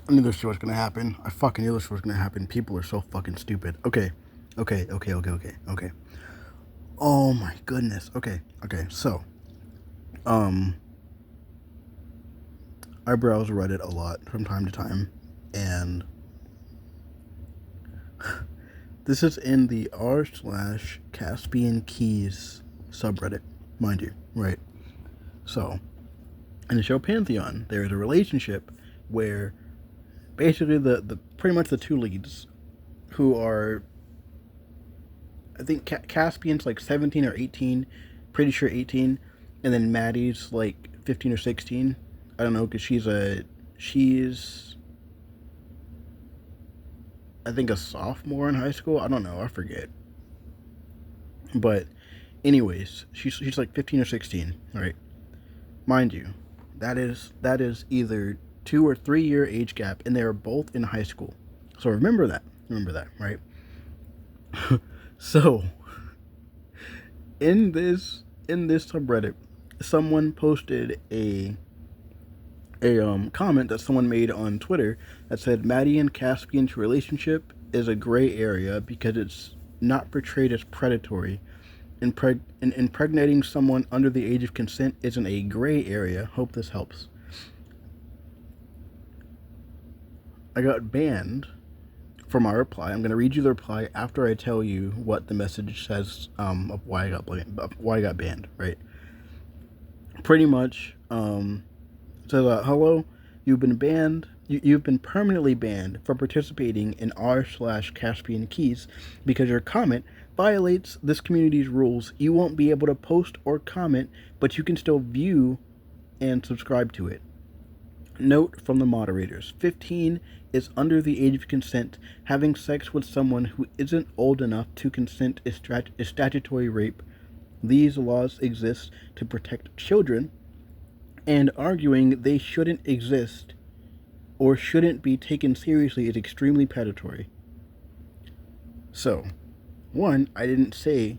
I knew this shit was gonna happen. I fucking knew this shit was gonna happen. People are so fucking stupid. Okay. Oh my goodness. Okay. So, um, I browse Reddit a lot from time to time, and this is in the r/Caspian Keys subreddit, mind you, right? So, in the show Pantheon, there is a relationship where basically the pretty much the two leads, who are, I think Caspian's like 17 or 18, pretty sure 18, and then Maddie's like 15 or 16. I don't know because she's I think a sophomore in high school. I don't know, I forget. But anyways, she's like 15 or 16, right? Mind you, that is either 2 or 3 year age gap, and they are both in high school. So remember that, right? So in this subreddit, someone posted a comment that someone made on Twitter that said Maddie and Caspian's relationship is a gray area because it's not portrayed as predatory. Impregnating someone under the age of consent isn't a gray area. Hope this helps. I got banned for my reply. I'm going to read you the reply after I tell you what the message says, of why I got banned. Right? Pretty much, says, hello, you've been banned. You've been permanently banned from participating in r/Caspian Keys because your comment violates this community's rules. You won't be able to post or comment, but you can still view and subscribe to it. Note from the moderators: 15 is under the age of consent. Having sex with someone who isn't old enough to consent is statutory rape. These laws exist to protect children, and arguing they shouldn't exist or shouldn't be taken seriously is extremely predatory. So, one, I didn't say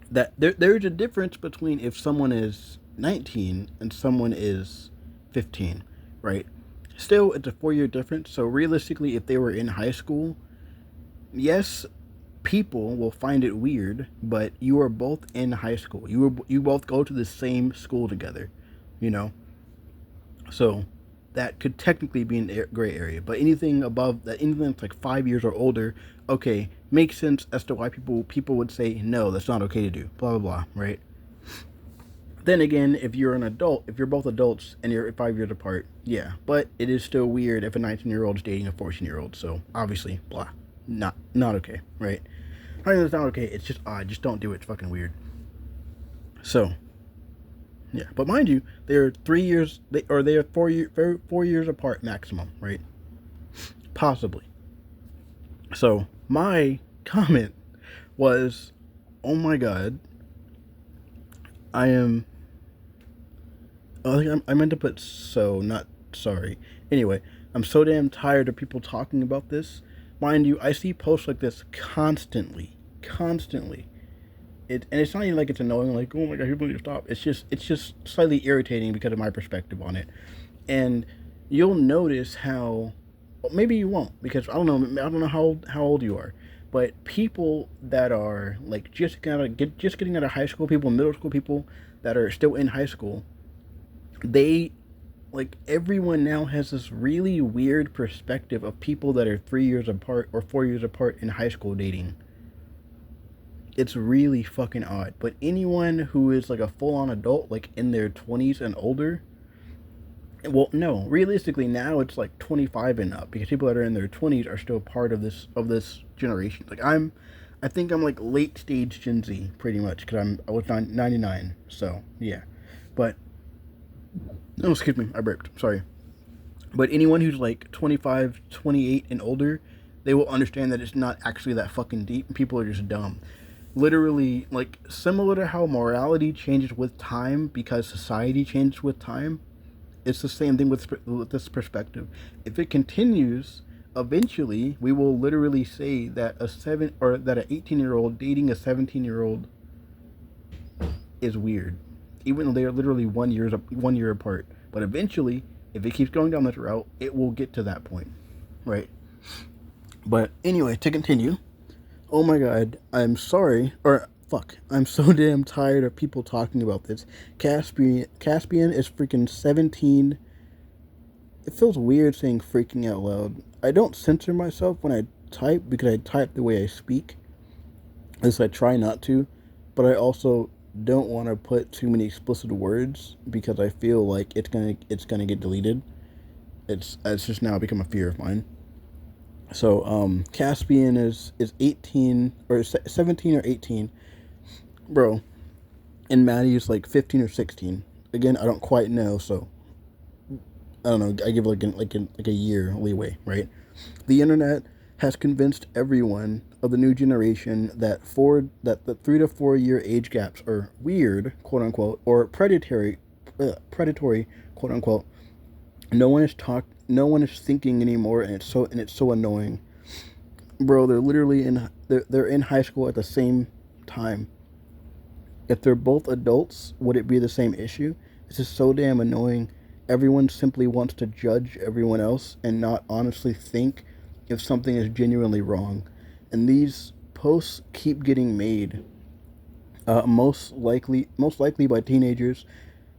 that there's a difference between if someone is 19 and someone is 15, right? Still, it's a 4 year difference. So realistically, if they were in high school, yes, people will find it weird, but you are both in high school. You both go to the same school together, you know. So that could technically be an gray area. But anything above that, anything that's like 5 years or older, okay, makes sense as to why people would say no, that's not okay to do. Blah blah blah, right? Then again, if you're an adult, if you're both adults and you're 5 years apart, yeah. But it is still weird if a 19-year-old is dating a 14-year-old. So obviously, blah, not okay, right? I mean, it's not okay. It's just odd. Just don't do it. It's fucking weird. So, yeah. But mind you, they are 3 years. They are 4 years apart maximum, right? Possibly. So my comment was, "Oh my god, I am." I meant to put so, not sorry. Anyway, I'm so damn tired of people talking about this. Mind you, I see posts like this constantly. And it's not even like it's annoying, like, oh my god, people need to stop. It's just slightly irritating because of my perspective on it. And you'll notice how, well, maybe you won't, because I don't know how old you are, but people that are like just getting out of high school, people, middle school people that are still in high school, they, like, everyone now has this really weird perspective of people that are 3 years apart or 4 years apart in high school dating. It's really fucking odd. But anyone who is like a full-on adult, like in their 20s and older, well, no, realistically now it's like 25 and up, because people that are in their 20s are still part of this generation. Like I think I'm like late stage Gen Z pretty much, because I was 99, so yeah. But oh, excuse me, I burped. Sorry. But anyone who's like 25, 28 and older, they will understand that it's not actually that fucking deep. People are just dumb. Literally, like, similar to how morality changes with time because society changes with time, it's the same thing with this perspective. If it continues, eventually we will literally say that an 18-year-old dating a 17-year-old is weird, even though they are literally 1 year apart. But eventually, If it keeps going down this route, it will get to that point, right? But anyway, to continue, oh my god, I'm sorry, or fuck, I'm so damn tired of people talking about this. Caspian is freaking 17. It feels weird saying freaking out loud. I don't censor myself when I type because I type the way I speak. At least I try not to, but I also don't want to put too many explicit words because I feel like it's gonna get deleted. It's just now become a fear of mine. So Caspian is 18 or 17 or 18, bro, and Maddie's like 15 or 16. Again, I don't quite know, so I don't know. I give like a year leeway, right? The internet has convinced everyone of the new generation that the 3 to 4 year age gaps are weird, quote unquote, or predatory, quote unquote. No one is thinking anymore, and it's so annoying, bro. They're literally they're in high school at the same time. If they're both adults, would it be the same issue? This is so damn annoying. Everyone simply wants to judge everyone else and not honestly think if something is genuinely wrong. And these posts keep getting made, most likely by teenagers,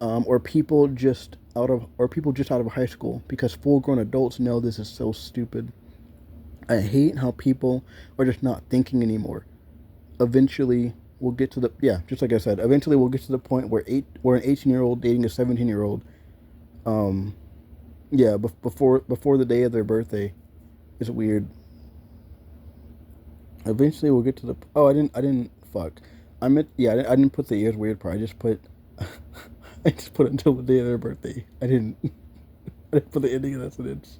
or people just out of high school, because full-grown adults know this is so stupid. I hate how people are just not thinking anymore. Eventually, we'll get to the just like I said. Eventually, we'll get to the point where an 18-year-old dating a 17-year-old, um, before the day of their birthday, is weird. Eventually, we'll get to the. Oh, I didn't. Fuck. I meant. Yeah, I didn't put the year's weird part. I just put. I just put until the day of their birthday. I didn't. I didn't put the ending of that sentence.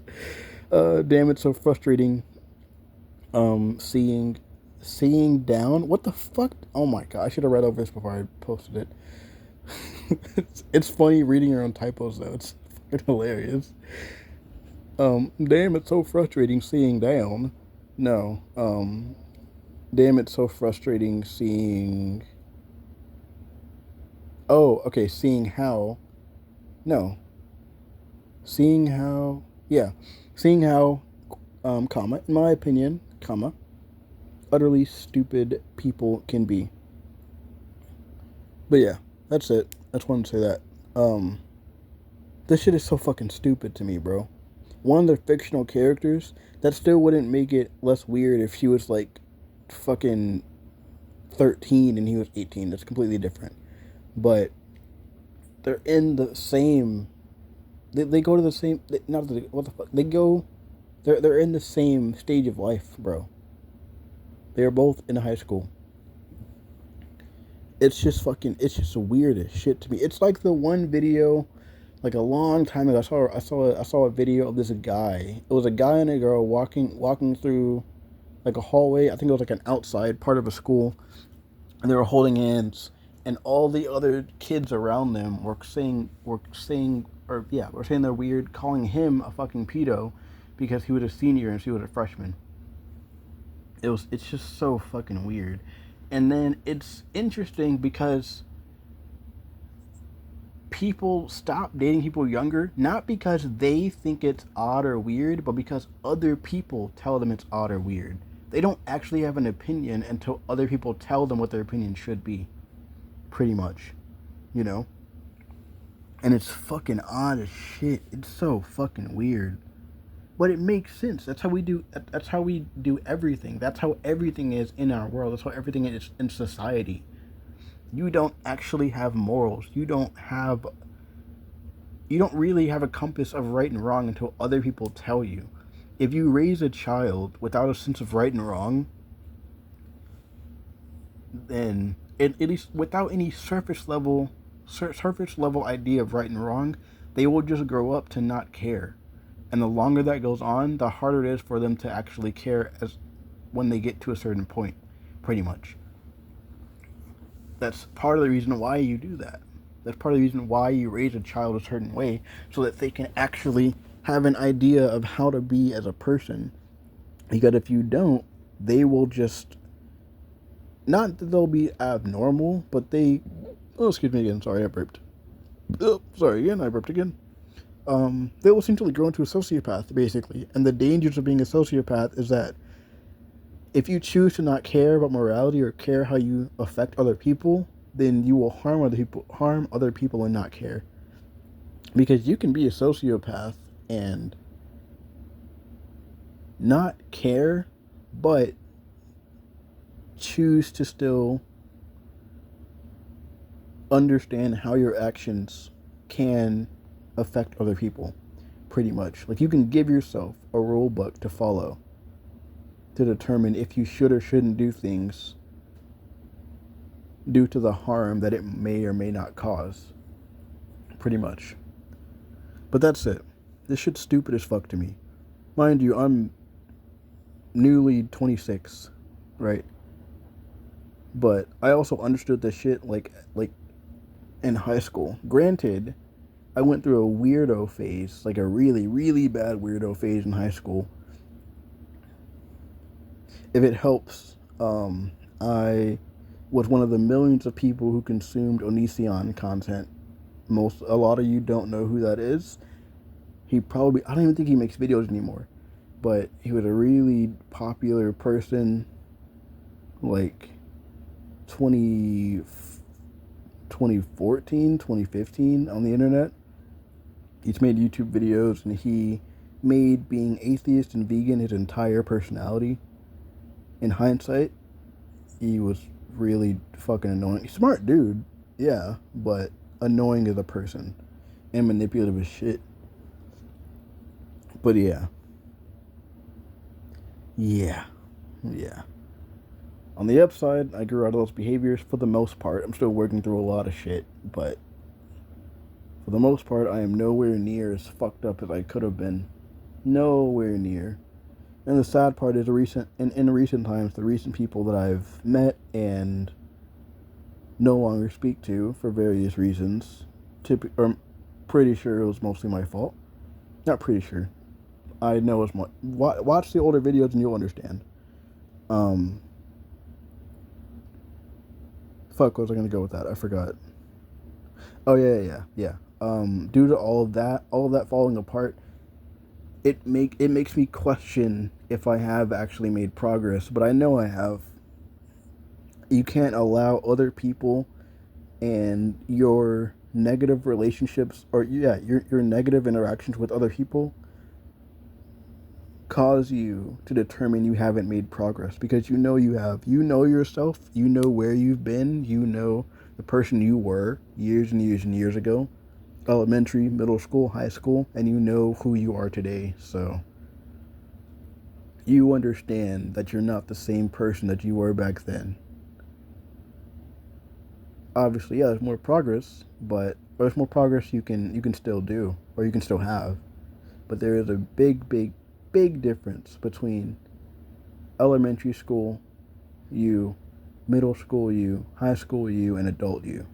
Damn, it's so frustrating. Seeing down. What the fuck? Oh my god! I should have read over this before I posted it. It's funny reading your own typos though. It's fucking hilarious. Damn, it's so frustrating seeing down. No. Damn, it's so frustrating seeing. Oh, okay. Seeing how. No. Seeing how. Yeah. Seeing how. Comma. In my opinion, comma. Utterly stupid people can be. But yeah, that's it. I just wanted to say that. This shit is so fucking stupid to me, bro. One of their fictional characters, that still wouldn't make it less weird if she was like fucking 13 and he was 18. That's completely different. But they're in the same. They go to the same. Not the, what the fuck. They go. They're in the same stage of life, bro. They are both in high school. It's just fucking. It's just weird as shit to me. It's like the one video, like a long time ago. I saw a video of this guy. It was a guy and a girl walking through, like a hallway. I think it was like an outside part of a school, and they were holding hands, and all the other kids around them were saying they're weird, calling him a fucking pedo because he was a senior and she was a freshman. It's just so fucking weird. And then it's interesting because people stop dating people younger, not because they think it's odd or weird, but because other people tell them it's odd or weird. They don't actually have an opinion until other people tell them what their opinion should be. Pretty much. You know? And it's fucking odd as shit. It's so fucking weird. But it makes sense. That's how we do everything. That's how everything is in our world. That's how everything is in society. You don't actually have morals. You don't really have a compass of right and wrong until other people tell you. If you raise a child without a sense of right and wrong, then at least without any surface level idea of right and wrong, they will just grow up to not care. And the longer that goes on, the harder it is for them to actually care as when they get to a certain point, pretty much. That's part of the reason why you do that. That's part of the reason why you raise a child a certain way, so that they can actually have an idea of how to be as a person. Because if you don't, they will just, not that they'll be abnormal, but oh, excuse me again, sorry, I burped. Oh, sorry again, I burped again. they will essentially grow into a sociopath, basically. And the dangers of being a sociopath is that if you choose to not care about morality or care how you affect other people, then you will harm other people and not care. Because you can be a sociopath and not care, but choose to still understand how your actions can affect other people, pretty much. Like, you can give yourself a rule book to follow to determine if you should or shouldn't do things due to the harm that it may or may not cause, pretty much. But that's it. This shit's stupid as fuck to me. Mind you, I'm newly 26, right? But I also understood this shit like in high school. Granted, I went through a weirdo phase, like a really, really bad weirdo phase in high school. If it helps, I was one of the millions of people who consumed Onision content. A lot of you don't know who that is. I don't even think he makes videos anymore, but he was a really popular person, like 20, 2014, 2015 on the internet. He's made YouTube videos, and he made being atheist and vegan his entire personality. In hindsight, he was really fucking annoying. Smart dude, yeah, but annoying as a person and manipulative as shit. But yeah. On the upside, I grew out of those behaviors for the most part. I'm still working through a lot of shit, but for the most part, I am nowhere near as fucked up as I could have been. Nowhere near. And the sad part is, in recent times, the recent people that I've met and no longer speak to for various reasons, I'm pretty sure it was mostly my fault. Not pretty sure. I know it's watch the older videos and you'll understand. Fuck, what was I gonna go with that? I forgot. Oh yeah. Due to all of that falling apart, it makes me question if I have actually made progress, but I know I have. You can't allow other people and your negative relationships, or your negative interactions with other people cause you to determine you haven't made progress, because you know you have. You know yourself, you know where you've been, you know the person you were years and years and years ago, elementary, middle school, high school, and you know who you are today. So you understand that you're not the same person that you were back then. Obviously, yeah, there's more progress, but there's more progress you can still do, or you can still have. But there is a big difference between elementary school you, middle school you, high school you, and adult you.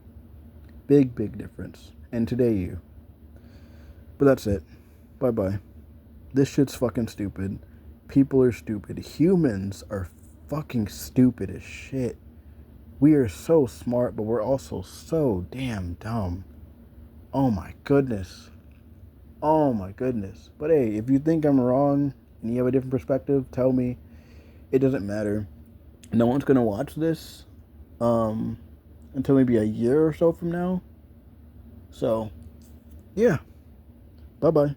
Big difference. And today you. But that's it. Bye-bye. This shit's fucking stupid. People are stupid. Humans are fucking stupid as shit. We are so smart, but we're also so damn dumb. Oh my goodness. But hey, if you think I'm wrong and you have a different perspective, tell me. It doesn't matter. No one's gonna watch this until maybe a year or so from now. So, yeah. Bye bye.